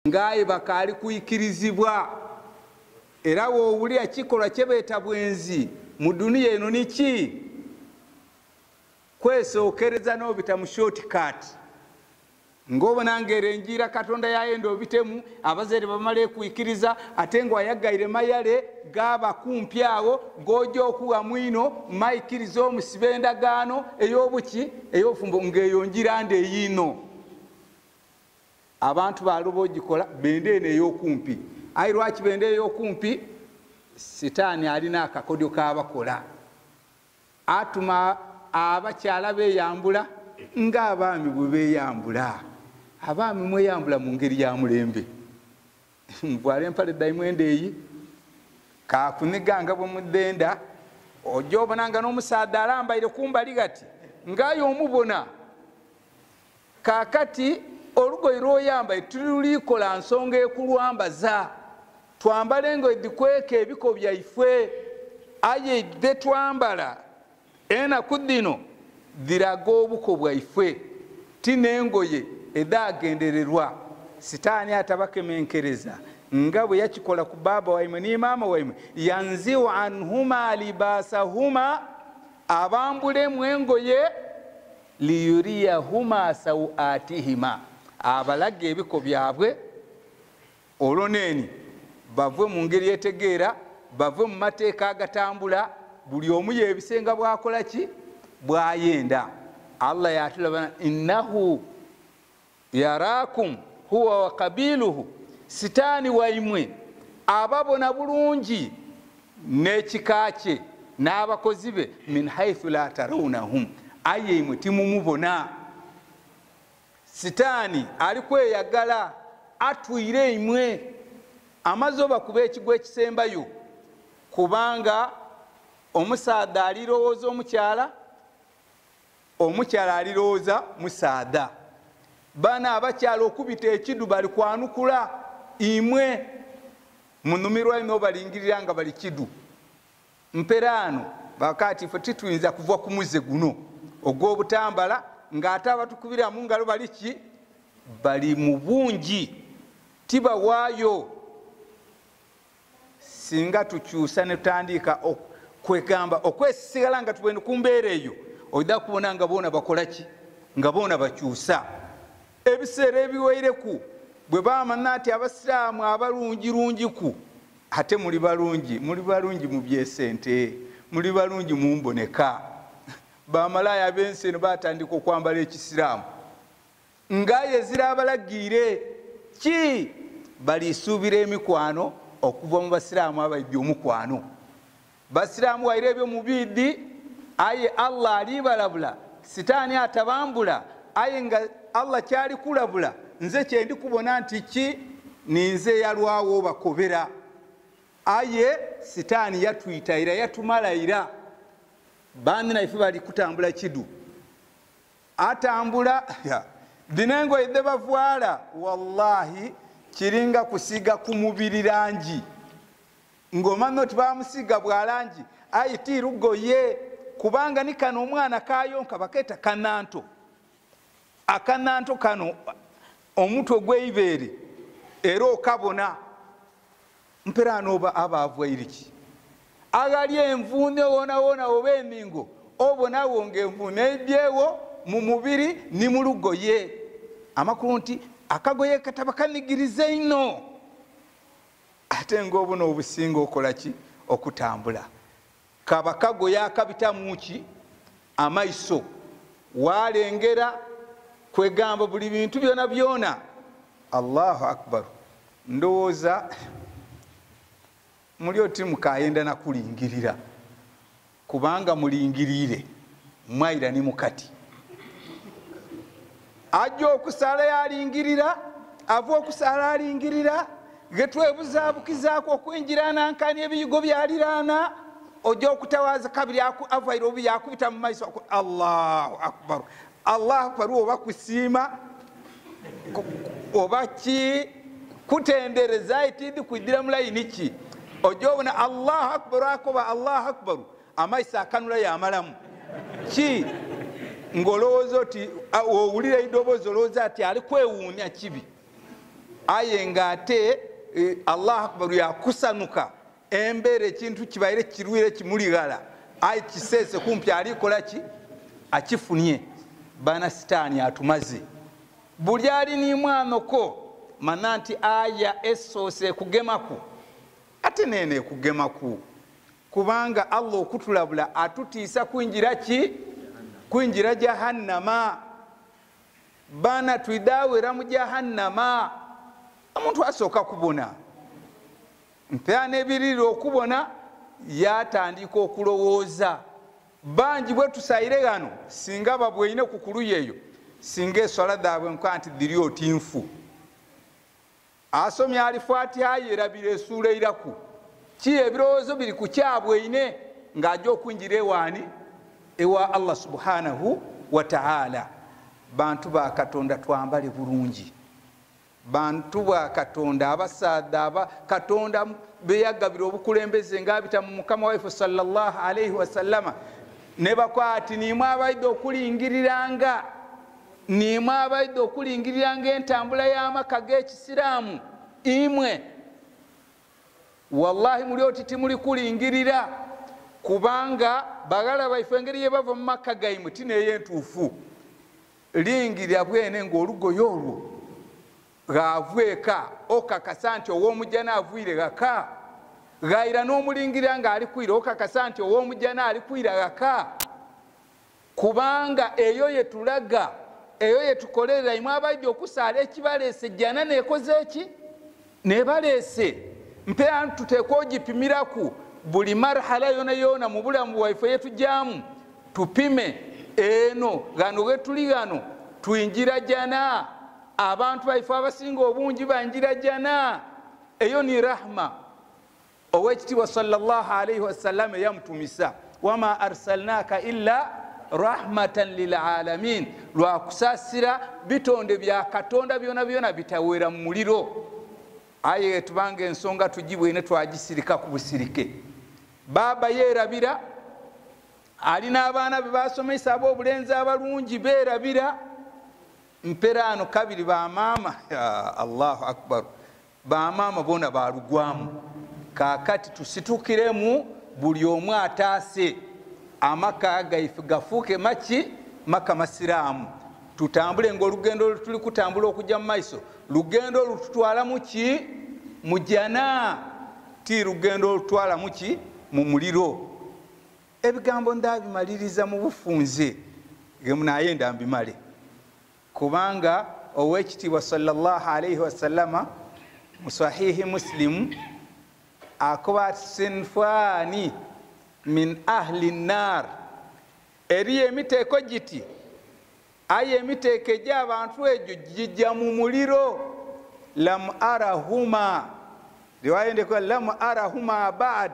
ngaye bakali kuyikirizibwa era woowulira kikolwa kyebeeta bwenzi mu duniya eno niki kwesookereza n'obita mu shortcut ng'obona ng'erenjira katonda yayenda obitemu abazaire bamala kuyikiriza ate ng'ayaggaire mayale gaba kumpi awo g'ojja okuwa mwino mayikiriza omusiba endagaano ey'obuki ey'obufumbo ng'eyongira ndeeyino abantu baloba ogikola benda eno ey'okumpi ayi lwaki benda ey'okumpi sitaani alina akakodyo k'abakola atuma abakyala beeyambula ng'abaami bwe beeyambula abaami mweyambula mu ngeri ya mulembe muvwala empale daimwenda eyi kakuniganga bwe muddenda ojja obonanga n'omusaadde alambaire kumbali gati ng'ayo omubona kaakati olugoye lw'oyambaye tulikola nsonga ekulwambaza twambale ng'edikweka ebiko byaife aye de twambala enaku dino diraga obuko bwaife tinengoye edagendererwa sitaani atabakemenkereza nga bwe yakikola ku baaba waimwe ni maama waimwe yanziu anhuma libasahuma abambulemu engoye liyuriyahuma sawatihima abalaga ebiko byabwe olwo neeni bave mu ngeri etegeera bave mu mateeka agatambula buli omu yebisenga bwakola ki bwayenda allah yatulabana innahu yarakum huwa wa kabiluhu sitaani waimwe ababona bulungi n'ekika kye n'abakozi be min haithu la tarawnahum aye imwe timumubona sitaani ali kweyagala atwire imwe amaze obakuba ekigwo ekisembayo kubanga omusaadha alirowooza omukyala omukyala alirowooza musaadha bana abakyala okubita ekidu bali kwanukula imwe munumirwa ino balingirira nga bali kidu mperano bakati ffe tituyinza kuva ku muze guno ogw'obutambala ng'ate abatukubira mu ngalo bali ki bali mu bungi tibawaayo singa tukyusa ne tutandika kwegamba okwesisigala nga tubwene ku mbeera eyo ojja kubona nga boona bakola ki nga boona bakyusa ebiseera ebiweireku bwe bamanya nti abasiraamu abalungirungiku ate muli balungi mu byesente muli balungi mu mboneka bamalaya ab'ensi eno batandika okwambala ekisiraamu ngaye zirabalagiire ki balisuubira emikwano okuva mu basiraamu abaibye omukwano basiraamu waire ebyo mubiidi aye allah alibalabula sitaani atabambula aye nga allah kyali kulabula nze kyendi kubona nti ki ninze yalwawo bakobera aye sitaani yatwitayira yatumalayira bandi naife bali kutambula kidu atambula dinengo edde bavwala wallahi kiringa kusiga ku mubiri rangi ng'omanyi oti bamusiga bwa langi aye ti lugoye kubanga ni kano omwana kayonka bakeeta kananto akananto kano omutwe gw'eibeere era okabona mperano oba abavwairiki agali envuune wona oba eningo obonawo ng'envuune ebyewo mu mubiri ni mu lugoye amakulu nti akagoye kataba kanigirize ino ate ng'obona obusinga okola ki okutambula kaba kagoye akabitamu ki amaiso walengera kwegamba buli bintu byona byona allahu akbar ndowooza muli oti mukayenda nakulingirira kubanga mulingirire mwaira ni mukati ajja okusala yalingirira ava okusala alingirira getwebuzabukizaako okwingira nankani ebiyigo byaliraana ojja okutawaza kabiri avaire obu yakubita mu maiso allahu akbar allahu akbar oba kusiima oba ki kutendereza itidi kuidira mulayini ki ojja obona allahu akbar akoba allahu akbar amaiso akanula yamalamu ki ng'olowooza oti owulira eddoboozi olowooza ati ali kwewuunya kibi aye ngate Allah akbar yakusanuka embere ekintu kibaire kirwire kimuligala aye kisese kumpi alikola ki akifunye bana sitaani atumaze buli ali ni mwanoko mananti aya esose kugemaku ate nene kugemaku kubanga Allah okutulabula atutiisa kwinjira jahannama bana twidawera mu jahannama omuntu asooka kubona mpyana ebiriro okubona yatandika okulowooza bangi bwe tusayire gano singa babweyine ku kuluyeyo singa eswala dhaabwe nka nti dhiri otinfu asomye Al-Fatiha yerabira essuula iraku ki ebirowoozo biri ku kyabweyine ng'ajja okwinjira ewaani ewa Allah subhanahu wa ta'ala. Bantu ba Katonda twambale bulungi, bantu ba Katonda abasaadha Katonda beyagabira obukulembeze ng'abita mu Mukama waife sallallahu alayhi wa sallama ne bakwati nimwe abaidde okulingiriranga entambula y'amaka g'ekisiraamu imwe wallahi muli oti timuli kulingirira kubanga bagala baife engeri ye bava mu Makka gaimwe tineyo entuufu lingirira bwene ng'olugoyo olwo gaavweka okakasa nti ow'omujjana avwire gaka gaira n'omulingirira ng'ali kwira okakasa nti ow'omujjana ali kwira gaka kubanga eyo yetulaga eyo yetukolerera imwe abaidde okusaala ekibaleese jjana neekoze eki nebaleese mpeera tuteekwa ogipimiraku buli marhala yona yona mu bulamu bwaife yetujjamu tupime eno gano getuli gano tuyinjira jjana abantu baife abasinga obungi banjira jjana eyo ni rahma owekitiibwa sallallahu alayhi wasallam eyamutumisa wama arsalnaka illa rahmatan lilalamin lwakusaasira bitonde bya Katonda byona byona bitaweera mu muliro aye tubanga ensonga tugibwene twagisirika ku busirike baba yeerabira alina abaana be basomesa ab'obulenzi abalungi beerabira mperano kabiri bamaama Allahu akbar bamaama bona balugwamu kakati tusitukiremu buli omu ataase amaka gaife gafuuke maka masiraamu tutambule ng'olugendo tuli kutambula okujja mu maiso lugendo olututwala muki mu jjana ti lugendo olutwala muki mu muliro. Ebigambo ndabimaliriza mu bufunze naye ndambimale kubanga owekitiibwa sallallahu alayhi wasallama mu sahihi Muslim akoba sinfani min ahli nnar eriyo emiteeko giti aye emiteeko egy'abantu egyo gijja mu muliro lam arahuma riwaya ndeko lam arahuma ba'd